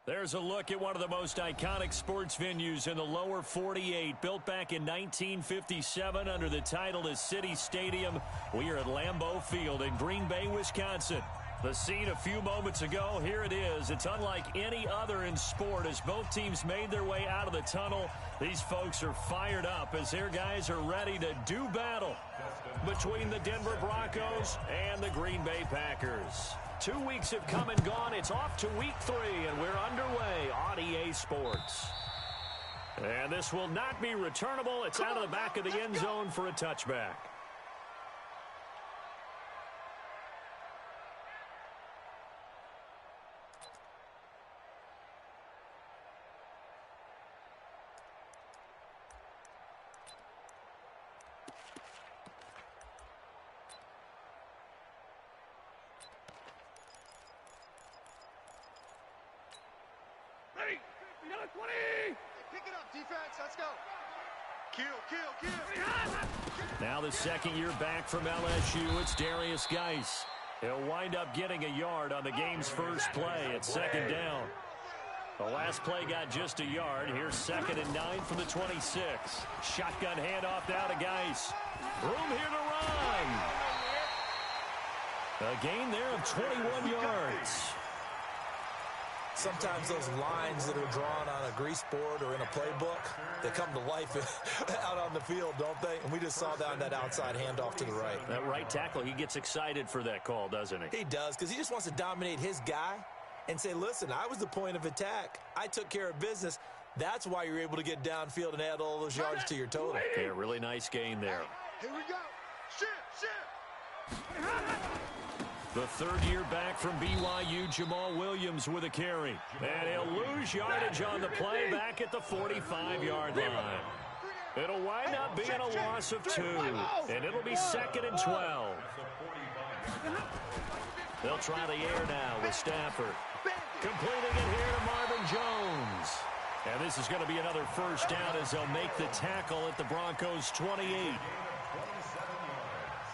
There's a look at one of the most iconic sports venues in the lower 48, built back in 1957 under the title of City Stadium. We are at Lambeau Field in Green Bay, Wisconsin. The scene a few moments ago, here it is. It's unlike any other in sport as both teams made their way out of the tunnel. These folks are fired up as their guys are ready to do battle between the Denver Broncos and the Green Bay Packers. 2 weeks have come and gone. It's off to week 3, and we're underway on EA Sports. And this will not be returnable. It's out of the back of the end zone for a touchback. Now the second year back from LSU, it's Darius Geis. He'll wind up getting a yard on the game's first play at second down. The last play got just a yard. Here's 2nd and 9 from the 26. Shotgun handoff now to Geis. Room here to run. A gain there of 21 yards. Sometimes those lines that are drawn on a grease board or in a playbook, they come to life out on the field, don't they? And we just saw that on that outside handoff to the right. That right tackle, he gets excited for that call, doesn't he? He does, because he just wants to dominate his guy and say, listen, I was the point of attack. I took care of business. That's why you're able to get downfield and add all those yards to your total. Yeah, really nice gain there. Here we go. Shift. The third year back from BYU, Jamal Williams with a carry. And he'll lose yardage on the play back at the 45-yard line. It'll wind up being a loss of 2. And it'll be 2nd and 12. They'll try the air now with Stafford. Completing it here to Marvin Jones. And this is going to be another first down as they'll make the tackle at the Broncos' 28.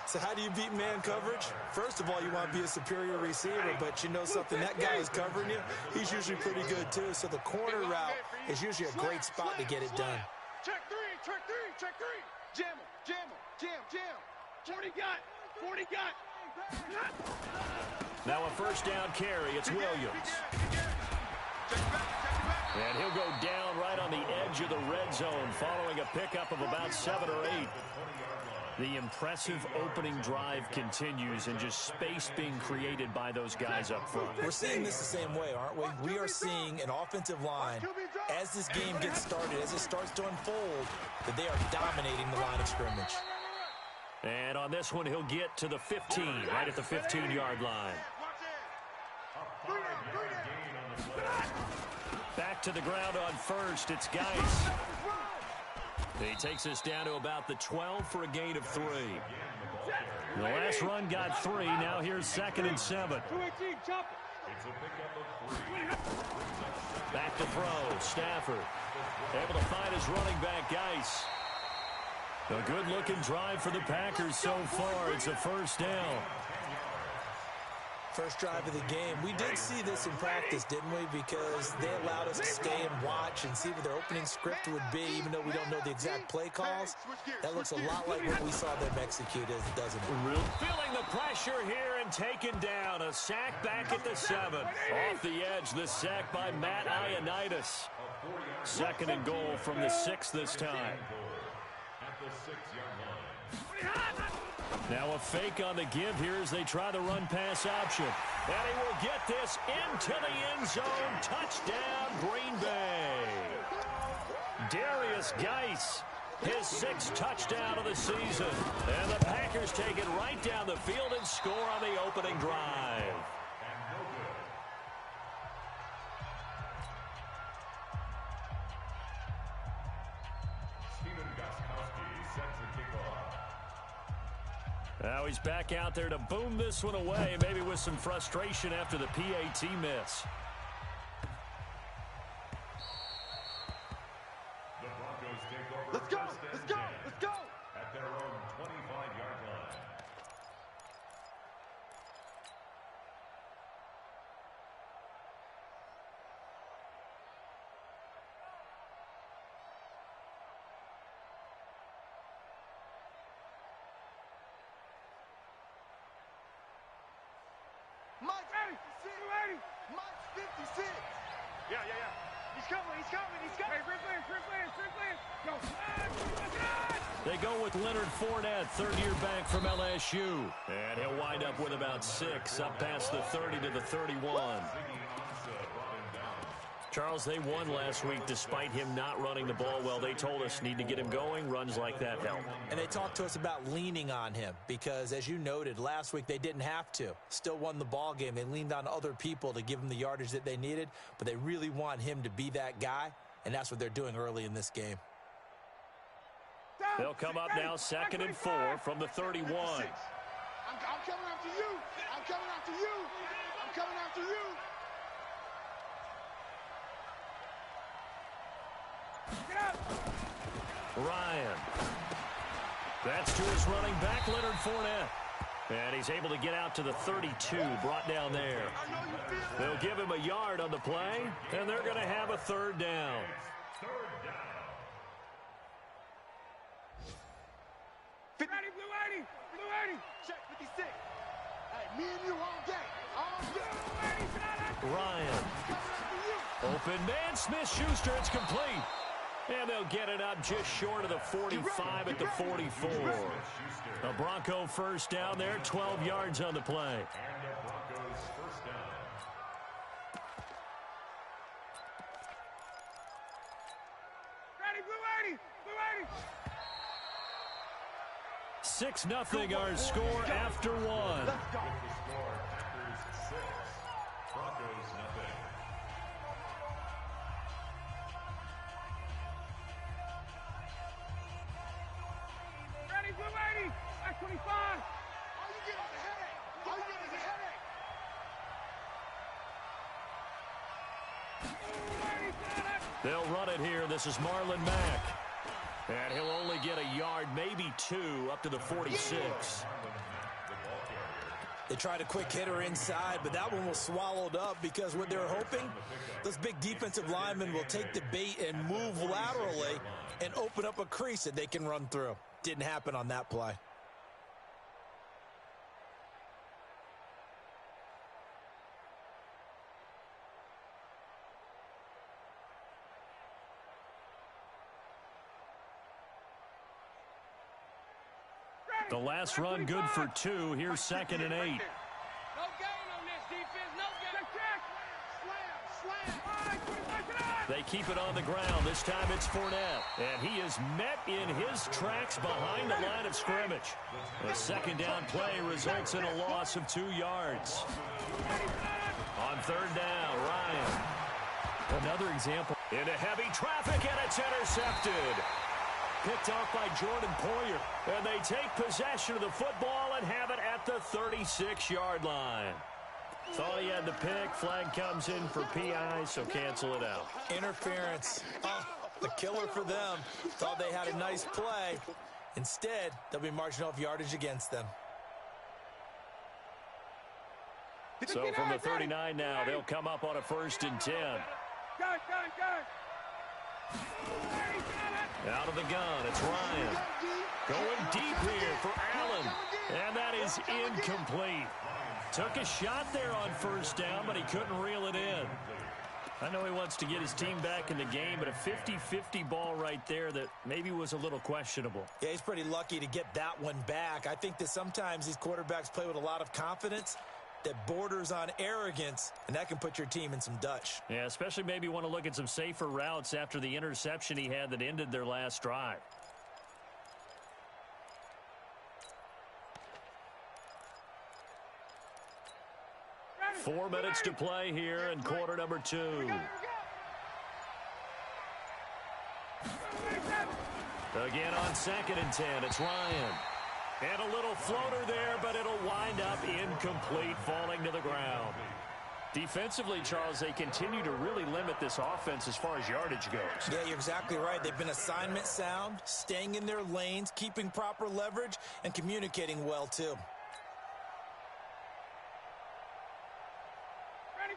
So how do you beat man coverage? First of all, you want to be a superior receiver, but you know something, that guy is covering you. He's usually pretty good too. So the corner route is usually a great spot to get it done. Check 3. Jam him. Jam. 40 got. Now a first down carry. It's Williams. And he'll go down right on the edge of the red zone following a pickup of about 7 or 8. The impressive opening drive continues and just space being created by those guys up front. We're seeing this the same way, aren't we? We are seeing an offensive line, as this game gets started, as it starts to unfold, that they are dominating the line of scrimmage. And on this one, he'll get to the 15, right at the 15-yard line. Back to the ground on first. It's Geis. He takes us down to about the 12 for a gain of 3. The last run got 3. Now here's 2nd and 7. Back to throw. Stafford able to find his running back, Geis. A good-looking drive for the Packers so far. It's a first down. First drive of the game. We did see this in practice, didn't we? Because they allowed us to stay and watch and see what their opening script would be, even though we don't know the exact play calls. That looks a lot like what we saw them execute, doesn't it? Feeling the pressure here and taken down. A sack back at the 7. Off the edge, the sack by Matt Ioannidis. 2nd and goal from the 6 this time. Now a fake on the give here as they try the run-pass option. And he will get this into the end zone. Touchdown, Green Bay. Darius Geis, his 6th touchdown of the season. And the Packers take it right down the field and score on the opening drive. Now he's back out there to boom this one away, maybe with some frustration after the PAT miss. Let's go. At their own 25-yard line. Mike 56. Mike 56. Yeah. He's coming. Go. They go with Leonard Fournette, third-year back from LSU. And he'll wind up with about 6, up past the 30 to the 31. Charles, they won last week despite him not running the ball well. They told us need to get him going. Runs like that help. And they talked to us about leaning on him because, as you noted, last week they didn't have to. Still won the ball game. They leaned on other people to give them the yardage that they needed, but they really want him to be that guy, and that's what they're doing early in this game. They'll come up now 2nd and 4 from the 31. I'm coming after you. I'm coming after you. Ryan. That's to his running back, Leonard Fournette. And he's able to get out to the 32, brought down there. They'll give him a yard on the play, and they're going to have a 3rd down. Blue 80. Check 56. Hey, me and you all day. Ryan. Open man, Smith-Schuster, it's complete. And they'll get it up just short of the 45 at the 44. A Bronco first down there, 12 yards on the play. And the Broncos first down. Blue 80. 6-0 our score after 1. The score, Packers 6, Broncos nothing. Blue 80, back 25. All you get is a headache. They'll run it here. This is Marlon Mack. And he'll only get a yard, maybe 2, up to the 46. They tried a quick hitter inside, but that one was swallowed up because what they're hoping, those big defensive linemen will take the bait and move laterally and open up a crease that they can run through. Didn't happen on that play. The last run good for 2. Here's 2nd and 8. No gain on this defense. No gain. Slam. They keep it on the ground. This time it's Fournette. And he is met in his tracks behind the line of scrimmage. A 2nd down play results in a loss of 2 yards. On 3rd down, Ryan. Another example. Into heavy traffic, and it's intercepted. Picked off by Jordan Poyer. And they take possession of the football and have it at the 36-yard line. Thought he had the pick. Flag comes in for PI, so cancel it out. Interference. The killer for them. Thought they had a nice play. Instead, they'll be marching off yardage against them. So from the 39 now, they'll come up on a 1st and 10. Out of the gun, it's Ryan. Going deep here for Allen. And that is incomplete. Took a shot there on 1st down, but he couldn't reel it in. I know he wants to get his team back in the game, but a 50-50 ball right there that maybe was a little questionable. Yeah, he's pretty lucky to get that one back. I think that sometimes these quarterbacks play with a lot of confidence that borders on arrogance, and that can put your team in some Dutch. Yeah, especially maybe want to look at some safer routes after the interception he had that ended their last drive. Ready. 4 minutes to play here in quarter number 2. Again on 2nd and 10, it's Ryan. And a little floater there, but it'll wind up incomplete, falling to the ground. Defensively, Charles, they continue to really limit this offense as far as yardage goes. Yeah, you're exactly right. They've been assignment sound, staying in their lanes, keeping proper leverage, and communicating well, too.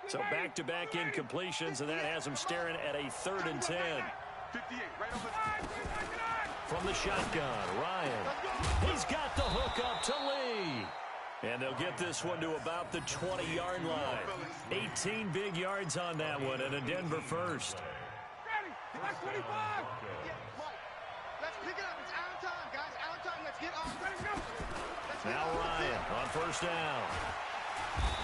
So back-to-back incompletions, and that has them staring at a 3rd and 10. 58, right over. From the shotgun, Ryan. He's got the hook up to Lee. And they'll get this one to about the 20-yard line. 18 big yards on that one, and a Denver first. Ready. That's 25. Yeah, right. Let's pick it up. It's out of time, guys. Out of time. Let's get off. Let's go. Now Ryan on first down.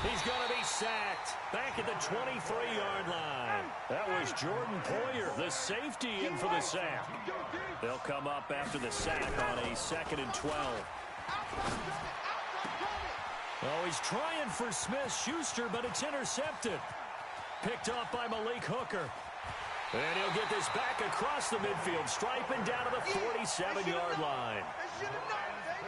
He's going to be sacked back at the 23-yard line. That was Jordan Poyer, the safety, in for the sack. They'll come up after the sack on a 2nd and 12. Oh, he's trying for Smith-Schuster, but it's intercepted. Picked off by Malik Hooker. And he'll get this back across the midfield stripe and down to the 47-yard line.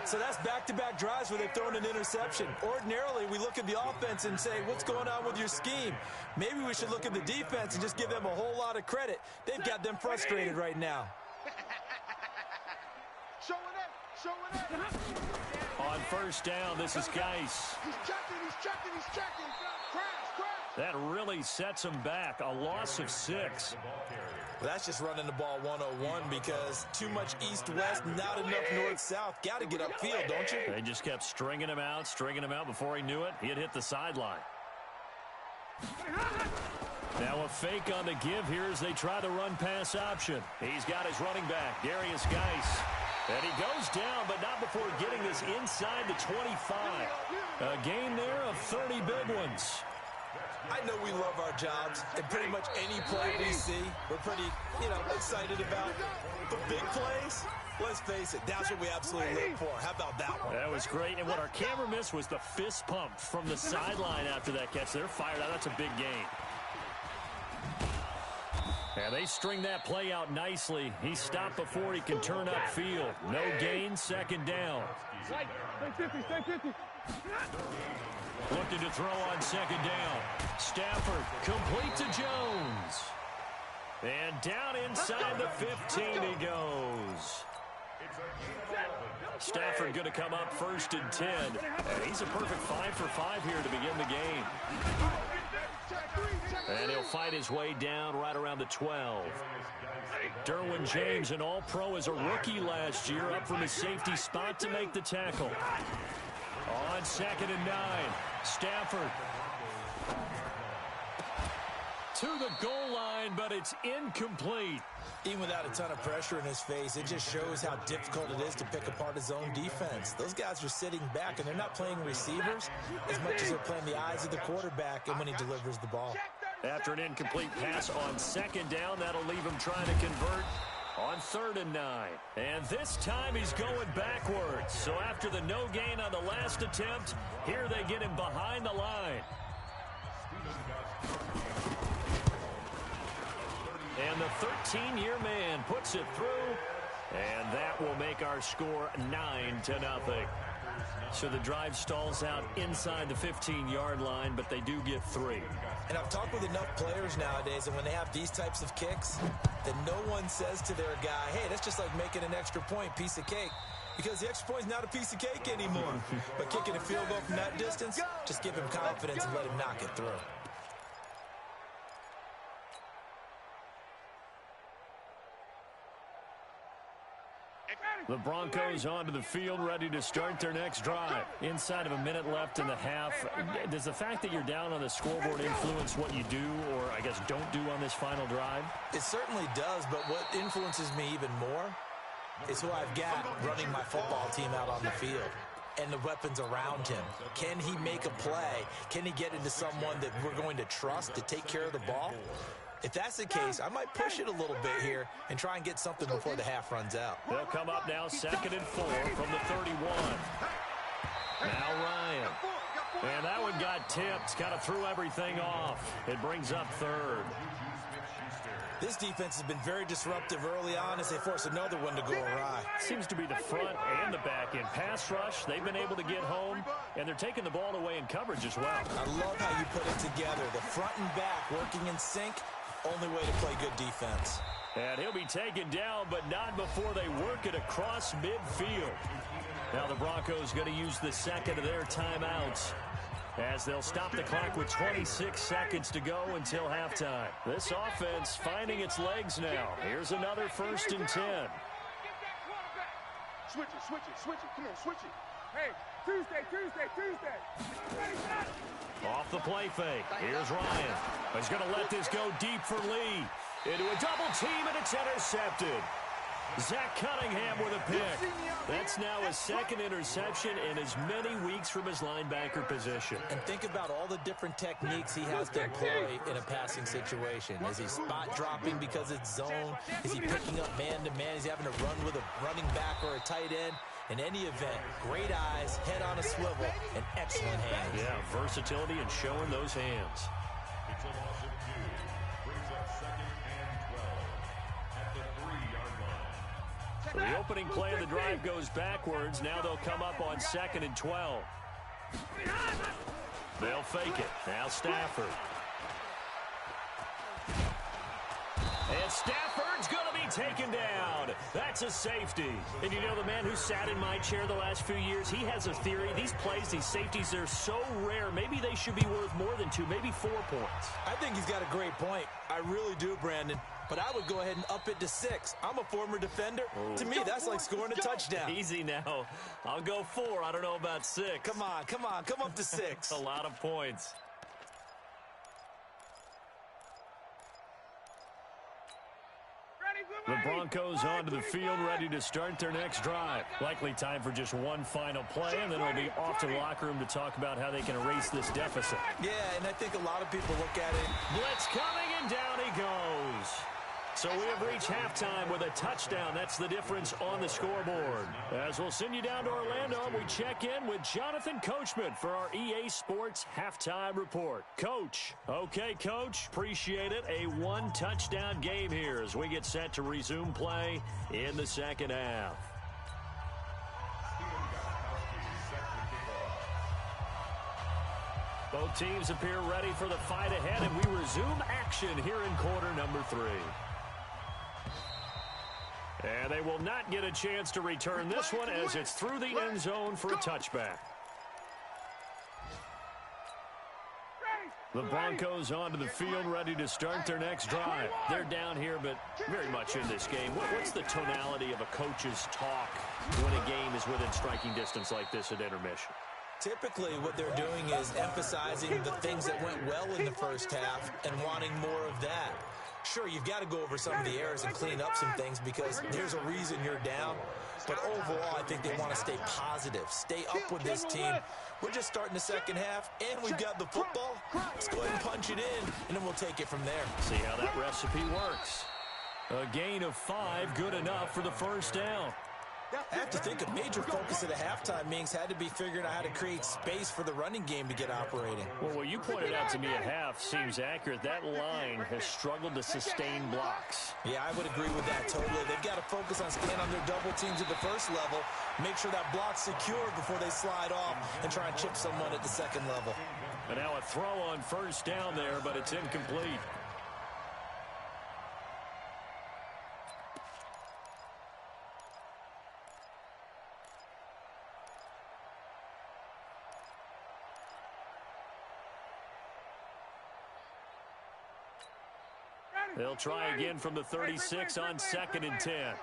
So that's back-to-back drives where they've thrown an interception. Ordinarily, we look at the offense and say, what's going on with your scheme? Maybe we should look at the defense and just give them a whole lot of credit. They've got them frustrated right now. On first down, this is Geis. He's checking. Crash. That really sets him back. A loss of 6. Well, that's just running the ball 101 because too much east-west, not enough north-south. Got to get upfield, don't you? They just kept stringing him out. Before he knew it, he had hit the sideline. Now a fake on the give here as they try the run-pass option. He's got his running back, Darius Geis. And he goes down, but not before getting this inside the 25. A gain there of 30 big ones. I know we love our jobs, and pretty much any play we see, we're pretty, excited about. But big plays, let's face it, that's what we absolutely live for. How about that one? That was great, and what our camera missed was the fist pump from the sideline after that catch. They're fired out. That's a big gain. And they string that play out nicely. He stopped before he can turn upfield. No gain, 2nd down. Stay 50. Looking to throw on 2nd down. Stafford complete to Jones. And down inside the 15 he goes. Stafford going to come up 1st and 10. And he's a perfect 5 for 5 here to begin the game. And he'll fight his way down right around the 12. Derwin James, an all-pro as a rookie last year, up from his safety spot to make the tackle. On 2nd and 9, Stafford to the goal line, but it's incomplete. Even without a ton of pressure in his face, it just shows how difficult it is to pick apart his own defense. Those guys are sitting back, and they're not playing receivers as much as they're playing the eyes of the quarterback and when he delivers the ball. After an incomplete pass on 2nd down, that'll leave him trying to convert on 3rd and 9. And this time he's going backwards. So after the no gain on the last attempt, here they get him behind the line. And the 13-year man puts it through, and that will make our score 9-0. So the drive stalls out inside the 15-yard line, but they do get 3. And I've talked with enough players nowadays, and when they have these types of kicks, that no one says to their guy, hey, that's just like making an extra point, piece of cake. Because the extra point is not a piece of cake anymore. But kicking a field goal from that distance, just give him confidence and let him knock it through. The Broncos onto the field, ready to start their next drive. Inside of a minute left in the half. Does the fact that you're down on the scoreboard influence what you do, or I guess don't do on this final drive? It certainly does, but what influences me even more is who I've got running my football team out on the field and the weapons around him. Can he make a play? Can he get into someone that we're going to trust to take care of the ball? If that's the case, I might push it a little bit here and try and get something before the half runs out. They'll come up now 2nd and 4 from the 31. Now Ryan. And that one got tipped, kind of threw everything off. It brings up 3rd. This defense has been very disruptive early on as they force another one to go awry. Seems to be the front and the back end. Pass rush, they've been able to get home, and they're taking the ball away in coverage as well. I love how you put it together. The front and back working in sync. Only way to play good defense. And he'll be taken down, but not before they work it across midfield. Now the Broncos going to use the 2nd of their timeouts as they'll stop the clock with 26 seconds to go until halftime. This offense finding its legs now. Here's another 1st and 10. Switch it. Come on, switch it. Hey, Tuesday. Ready, shot. Off the play fake. Here's Ryan. He's going to let this go deep for Lee. Into a double team, and it's intercepted. Zach Cunningham with a pick. That's now his second interception in as many weeks from his linebacker position. And think about all the different techniques he has to employ in a passing situation. Is he spot dropping because it's zone? Is he picking up man-to-man? Is he having to run with a running back or a tight end? In any event, great eyes, head on a swivel, and excellent hands. Yeah, versatility and showing those hands. It's a loss of 2. Brings up 2nd and 12 at the 3-yard line. So the opening play of the drive goes backwards. Now they'll come up on 2nd and 12. They'll fake it. Now Stafford. And Stafford's going to be taken down. That's a safety. And you know, the man who sat in my chair the last few years, he has a theory. These plays, these safeties, they're so rare. Maybe they should be worth more than 2, maybe 4 points. I think he's got a great point. I really do, Brandon. But I would go ahead and up it to 6. I'm a former defender. Oh. To me, that's like scoring a touchdown. Easy now. I'll go 4. I don't know about 6. Come on. Come up to 6. A lot of points. The Broncos onto the field, ready to start their next drive. Likely time for just one final play, and then it'll be off to the locker room to talk about how they can erase this deficit. Yeah, and I think a lot of people look at it. Blitz coming, and down he goes. So we have reached halftime with a touchdown. That's the difference on the scoreboard. As we'll send you down to Orlando, we check in with Jonathan Coachman for our EA Sports Halftime Report. Coach. Okay, Coach. Appreciate it. A 1-touchdown game here as we get set to resume play in the second half. Both teams appear ready for the fight ahead, and we resume action here in quarter number 3. And they will not get a chance to return this one as it's through the end zone for a touchback. The Broncos onto the field, ready to start their next drive. They're down here, but very much in this game. What's the tonality of a coach's talk when a game is within striking distance like this at intermission? Typically, what they're doing is emphasizing the things that went well in the first half and wanting more of that. Sure, you've got to go over some of the errors and clean up some things because there's a reason you're down. But overall, I think they want to stay positive, stay up with this team. We're just starting the second half, and we've got the football. Let's go ahead and punch it in, and then we'll take it from there. See how that recipe works. A gain of 5, good enough for the first down. I have to think a major focus of the halftime meetings had to be figuring out how to create space for the running game to get operating. Well, what you pointed out to me at half seems accurate. That line has struggled to sustain blocks. Yeah, I would agree with that totally. They've got to focus on staying on their double teams at the first level, make sure that block's secure before they slide off and try and chip someone at the second level. And now a throw on first down there, but it's incomplete. They'll try again from the 36 on 2nd and 10.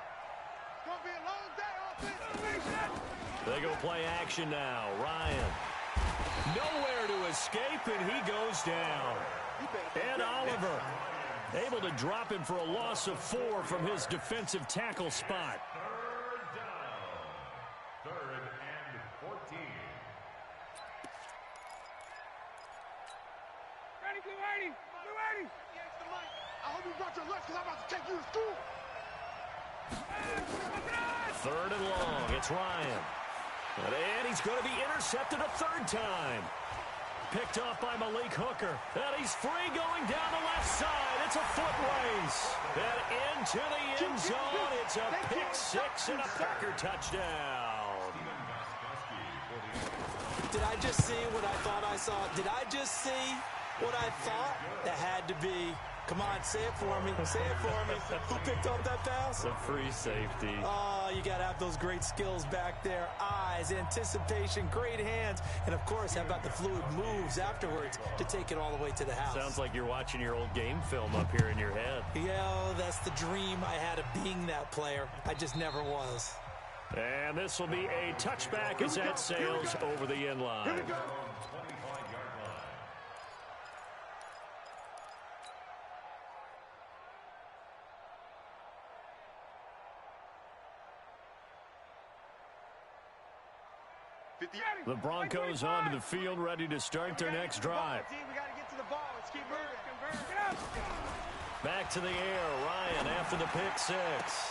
They go play action now. Ryan. Nowhere to escape, and he goes down. Ed Oliver able to drop him for a loss of 4 from his defensive tackle spot. Third down. 3rd and 14. Ready, Blue 80. Blue 80. I hope you brought your lunch because I'm about to take you to school. 3rd and long. It's Ryan. And he's going to be intercepted a 3rd time. Picked off by Malik Hooker. And he's free going down the left side. It's a foot race. And into the end zone. It's a pick 6 and a Packer touchdown. Did I just see what I thought I saw? Did I just see what I thought? That had to be. Come on, say it for me. Say it for me. Who picked up that pass? The free safety. Oh, you got to have those great skills back there. Eyes, anticipation, great hands. And, of course, how about the fluid moves afterwards to take it all the way to the house? Sounds like you're watching your old game film up here in your head. Yeah, that's the dream I had of being that player. I just never was. And this will be a touchback as that sails over the end line. Here we go. 25-yard line. The Broncos onto the field, ready to start their next drive. We got to get to the ball. Let's keep moving. Back to the air, Ryan after the pick six.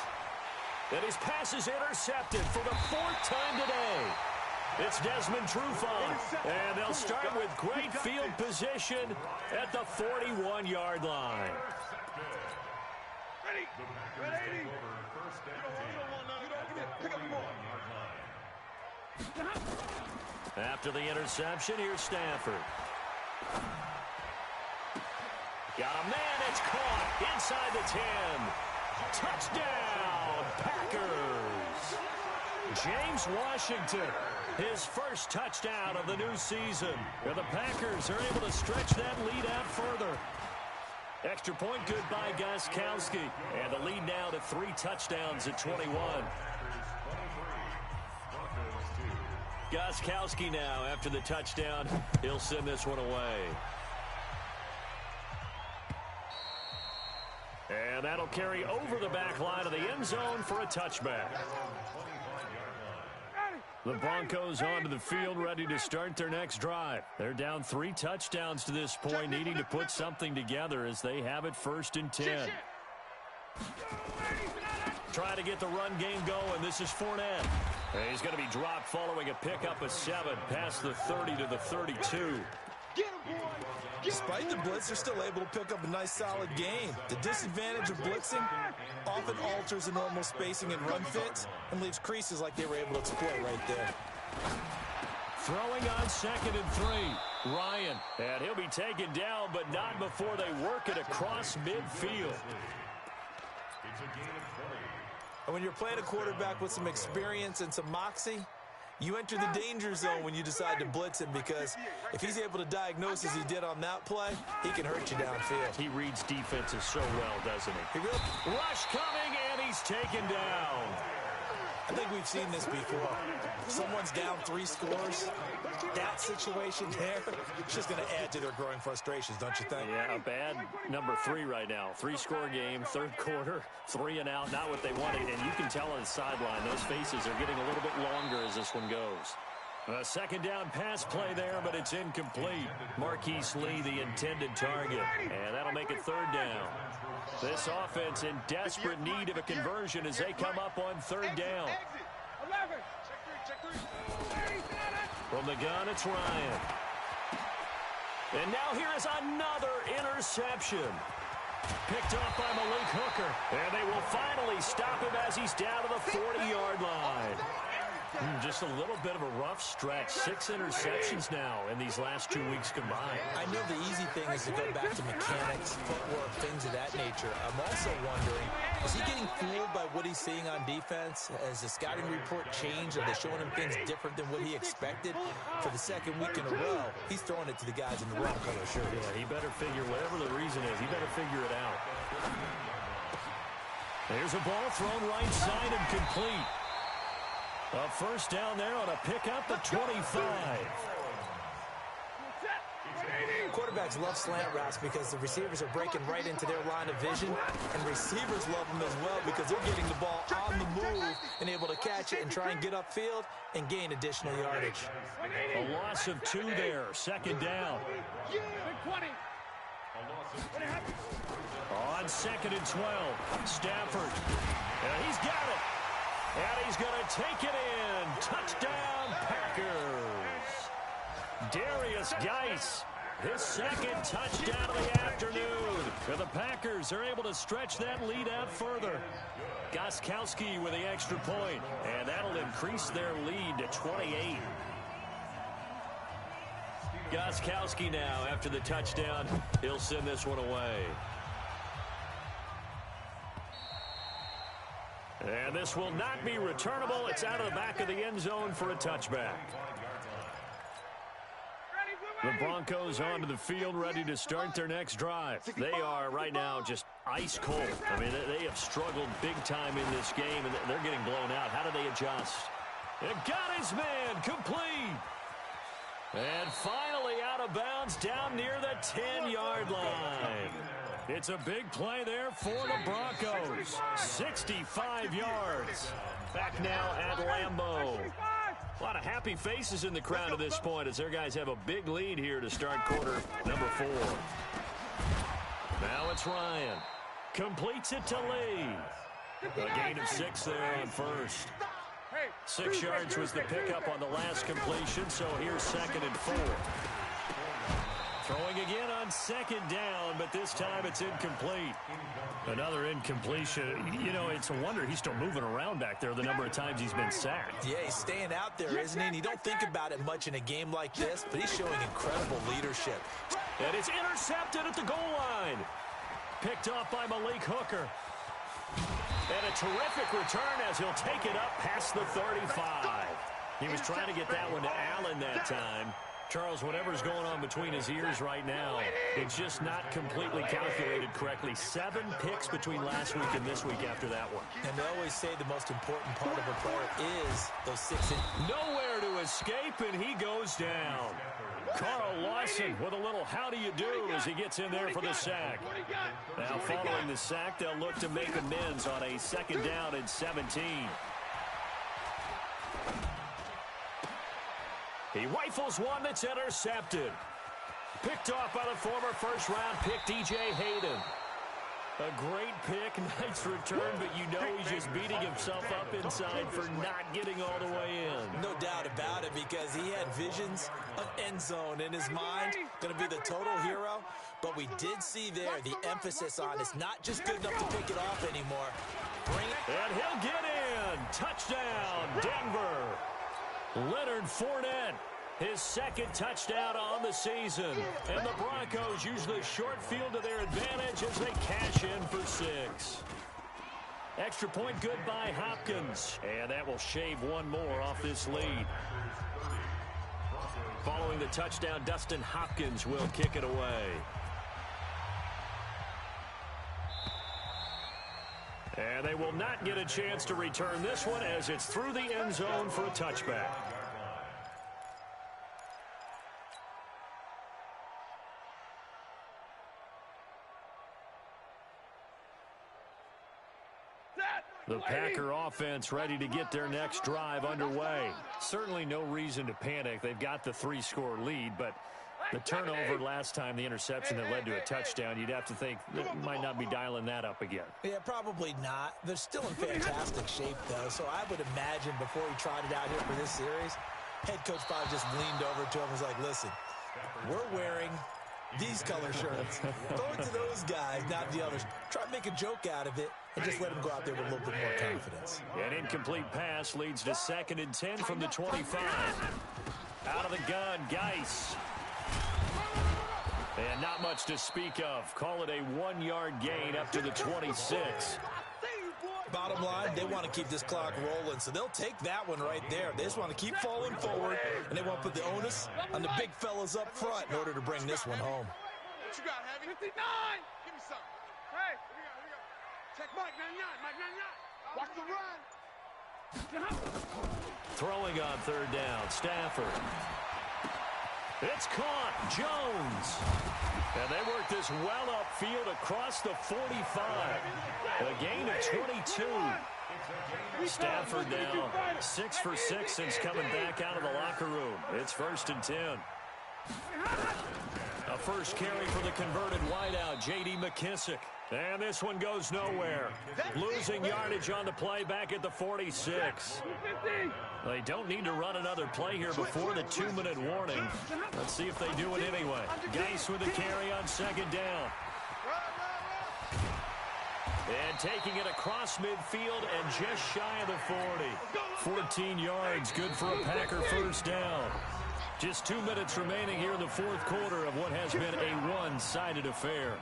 And his pass is intercepted for the fourth time today. It's Desmond Trufant, and they'll start with great field position at the 41-yard line. Ready. Ready. First down. Pick up the ball. After the interception, here's Stafford. Got a man, it's caught inside the 10. Touchdown, Packers. James Washington, his first touchdown of the new season. And the Packers are able to stretch that lead out further. Extra point good by Gostkowski. And the lead now to 3 touchdowns at 21. Gostkowski now after the touchdown. He'll send this one away. And that'll carry over the back line of the end zone for a touchback. The Broncos onto the field, ready to start their next drive. They're down 3 touchdowns to this point, needing to put something together as they have it 1st and 10. Try to get the run game going. This is Fournette. He's going to be dropped following a pickup of 7 past the 30 to the 32. Despite the blitz, they're still able to pick up a nice, solid game. The disadvantage of blitzing often alters the normal spacing and run fits and leaves creases like they were able to exploit right there. Throwing on 2nd and 3. Ryan, and he'll be taken down, but not before they work it across midfield. It's a gain of 20. And when you're playing a quarterback with some experience and some moxie, you enter the danger zone when you decide to blitz him, because if he's able to diagnose as he did on that play, he can hurt you downfield. He reads defenses so well, doesn't he? He really... Rush coming, and he's taken down. I think we've seen this before. Someone's down 3 scores. That situation there, it's just going to add to their growing frustrations, don't you think? Yeah, a bad number 3 right now. 3-score game, 3rd quarter, 3 and out, not what they wanted. And you can tell on the sideline, those faces are getting a little bit longer as this one goes. A 2nd down pass play there, but it's incomplete. Marquise Lee, the intended target. And that'll make it 3rd down. This offense in desperate need of a conversion as they come up on 3rd down. 11. Check 3. From the gun, it's Ryan. And now here is another interception. Picked off by Malik Hooker. And they will finally stop him as he's down to the 40-yard line. Just a little bit of a rough stretch. 6 interceptions now in these last 2 weeks combined. I know the easy thing is to go back to mechanics, footwork, things of that nature. I'm also wondering, is he getting fooled by what he's seeing on defense? Has the scouting report changed? Are they showing him things different than what he expected? For the 2nd week in a row, he's throwing it to the guys in the wrong color shirt. Yeah, he better figure, whatever the reason is, he better figure it out. There's a ball thrown right side and complete. A 1st down there on a pickup at 25. Quarterbacks love slant routes because the receivers are breaking right into their line of vision, and receivers love them as well because they're getting the ball on the move and able to catch it and try and get upfield and gain additional yardage. A loss of 2 there, 2nd down. On 2nd and 12, Stafford. And he's got it. And he's going to take it in. Touchdown, Packers. Darius Geis, his 2nd touchdown of the afternoon. And the Packers are able to stretch that lead out further. Gostkowski with the extra point, and that'll increase their lead to 28. Gostkowski now after the touchdown. He'll send this one away. And this will not be returnable. It's out of the back of the end zone for a touchback. The Broncos onto the field, ready to start their next drive. They are right now just ice cold. I mean, they have struggled big time in this game, and they're getting blown out. How do they adjust? It got his man complete. And finally out of bounds down near the 10-yard line. It's a big play there for the Broncos. 65 yards. Back now at Lambeau. A lot of happy faces in the crowd at this point as their guys have a big lead here to start quarter number 4. Now it's Ryan. Completes it to Lee. A gain of 6 there on first. 6 yards was the pickup on the last completion, so here's 2nd and 4. Throwing again on 2nd down, but this time it's incomplete. Another incompletion. You know, it's a wonder he's still moving around back there the number of times he's been sacked. Yeah, he's staying out there, isn't he? And you don't think about it much in a game like this, but he's showing incredible leadership. And it's intercepted at the goal line. Picked off by Malik Hooker. And a terrific return as he'll take it up past the 35. He was trying to get that one to Allen that time. Charles, whatever's going on between his ears right now, it's just not completely calculated correctly. 7 picks between last week and this week after that one. And they always say the most important part of a player is those 6 Nowhere to escape, and he goes down. Carl Lawson with a little how do you do as he gets in there for the sack. Now following the sack, they'll look to make amends on a 2nd down and 17. He rifles one that's intercepted. Picked off by the former first-round pick, DJ Hayden. A great pick, nice return, but you know he's just beating himself up inside for not getting all the way in. No doubt about it, because he had visions of end zone in his mind. Going to be the total hero. But we did see there the emphasis on it's not just good enough to pick it off anymore. Bring it. And he'll get in. Touchdown, Denver. Leonard Fournette, his 2nd touchdown on the season. And the Broncos use the short field to their advantage as they cash in for 6. Extra point good by Hopkins. And that will shave one more off this lead. Following the touchdown, Dustin Hopkins will kick it away. And they will not get a chance to return this one as it's through the end zone for a touchback. The Packer offense ready to get their next drive underway. Certainly no reason to panic. They've got the 3-score lead, but the turnover last time, the interception that led to a touchdown, you'd have to think they might not be dialing that up again. Yeah, probably not. They're still in fantastic shape, though, so I would imagine before he tried it out here for this series, head coach probably just leaned over to him and was like, listen, we're wearing these color shirts. Throw it to those guys, not the others. Try to make a joke out of it and just let them go out there with a little bit more confidence. An incomplete pass leads to 2nd and 10 from the 25. Out of the gun, Geis. And not much to speak of. Call it a 1-yard gain up to the 26. Bottom line, they want to keep this clock rolling, so they'll take that one right there. They just want to keep falling forward, and they want to put the onus on the big fellas up front in order to bring this one home. What you got, Heavy? 59! Give me something. Hey, here we go. Check Mike 99, Mike 99. Watch the run. Throwing on 3rd down, Stafford. It's caught, Jones. And they work this well upfield across the 45. A gain of 22. Stafford now 6 for 6 since coming back out of the locker room. It's 1st and 10. A first carry for the converted wideout, J.D. McKissick. And this one goes nowhere. Losing yardage on the play back at the 46. They don't need to run another play here before the 2-minute warning. Let's see if they do it anyway. Geis with the carry on 2nd down. And taking it across midfield and just shy of the 40. 14 yards, good for a Packer first down. Just 2 minutes remaining here in the 4th quarter of what has been a one-sided affair.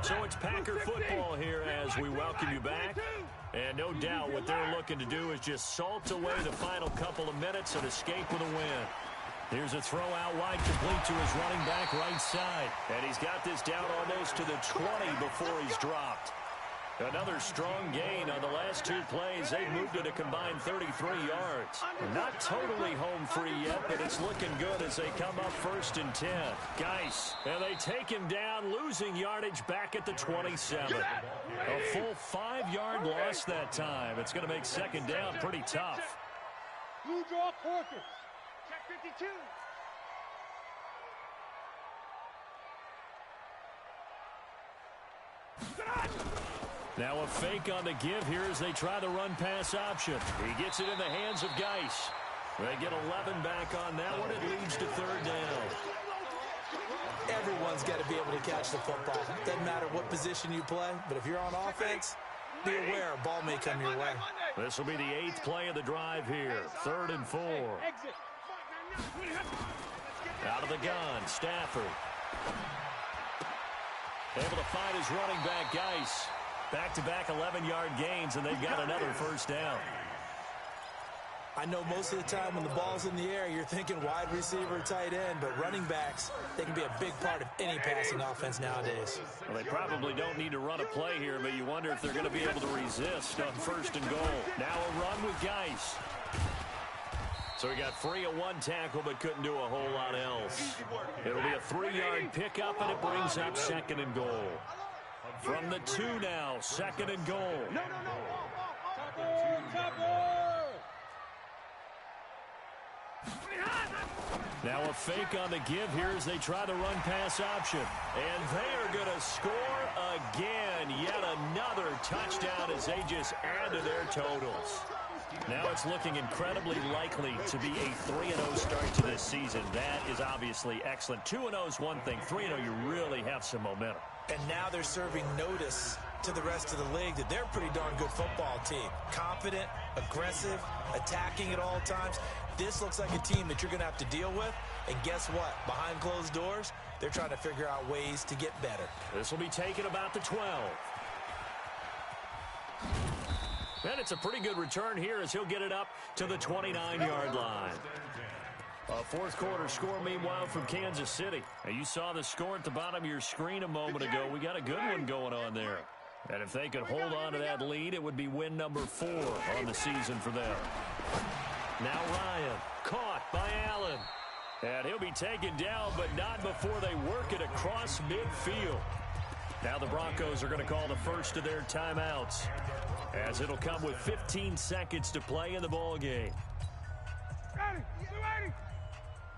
So it's Packer football here as we welcome you back. And no doubt what they're looking to do is just salt away the final couple of minutes and escape with a win. Here's a throw out wide, complete to his running back right side. And he's got this down almost to the 20 before he's dropped. Another strong gain on the last two plays. They moved it a combined 33 yards. Not totally home free yet, but it's looking good as they come up 1st and 10. Geis, and they take him down, losing yardage back at the 27. A full 5-yard loss that time. It's going to make 2nd down pretty tough. Blue draw quarters. Check 52. Now a fake on the give here as they try the run-pass option. He gets it in the hands of Geis. They get 11 back on that one. It leads to 3rd down. Everyone's got to be able to catch the football. Doesn't matter what position you play, but if you're on offense, be aware a ball may come your way. This will be the 8th play of the drive here. 3rd and 4. Out of the gun, Stafford. Able to find his running back, Geis. Back-to-back 11-yard gains, and they've got another 1st down. I know most of the time when the ball's in the air, you're thinking wide receiver, tight end, but running backs, they can be a big part of any passing offense nowadays. Well, they probably don't need to run a play here, but you wonder if they're going to be able to resist on 1st and goal. Now a run with Geis. So he got free of one tackle, but couldn't do a whole lot else. It'll be a 3-yard pickup, and it brings up 2nd and goal. From the 2 now, 2nd and goal. Now a fake on the give here as they try the run-pass option. And they are going to score again. Yet another touchdown as they just add to their totals. Now it's looking incredibly likely to be a 3-0 start to this season. That is obviously excellent. 2-0 is one thing. 3-0, you really have some momentum. And now they're serving notice to the rest of the league that they're a pretty darn good football team. Confident, aggressive, attacking at all times. This looks like a team that you're going to have to deal with. And guess what? Behind closed doors, they're trying to figure out ways to get better. This will be taken about the 12. And it's a pretty good return here as he'll get it up to the 29-yard line. A 4th quarter score, meanwhile, from Kansas City. Now, you saw the score at the bottom of your screen a moment ago. We got a good one going on there. And if they could hold on to that lead, it would be win number 4 on the season for them. Now Ryan, caught by Allen. And he'll be taken down, but not before they work it across midfield. Now the Broncos are going to call the first of their timeouts, as it'll come with 15 seconds to play in the ball game. Ready,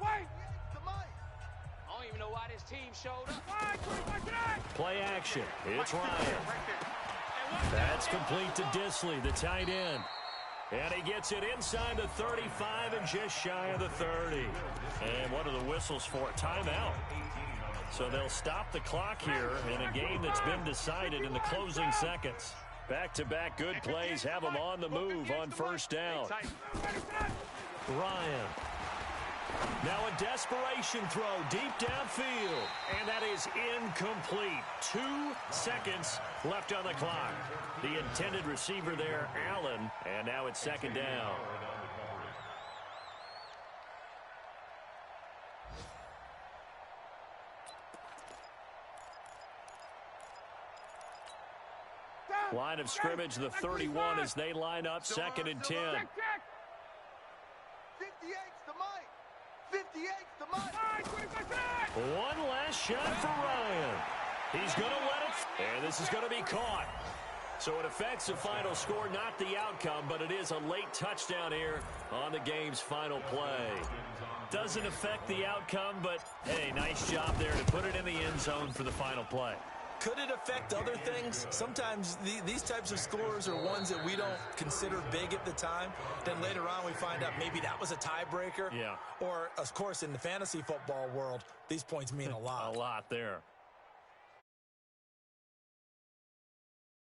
wait. I don't even know why this team showed up. Play action. It's Ryan. That's complete to Disley, the tight end. And he gets it inside the 35 and just shy of the 30. And what are the whistles for? Timeout. So they'll stop the clock here in a game that's been decided in the closing seconds. Back-to-back good plays have them on the move on 1st down. Ryan. Now a desperation throw deep downfield. And that is incomplete. 2 seconds left on the clock. The intended receiver there, Allen. And now it's 2nd down. Line of scrimmage, the 31 as they line up 2nd and 10. 58's the mic. 58's the mic. One last shot for Ryan. He's going to let it. And this is going to be caught. So it affects the final score, not the outcome, but it is a late touchdown here on the game's final play. Doesn't affect the outcome, but hey, nice job there to put it in the end zone for the final play. Could it affect other things? Sometimes these types of scores are ones that we don't consider big at the time. Then later on we find out maybe that was a tiebreaker. Yeah. Or, of course, in the fantasy football world, these points mean a lot. A lot there.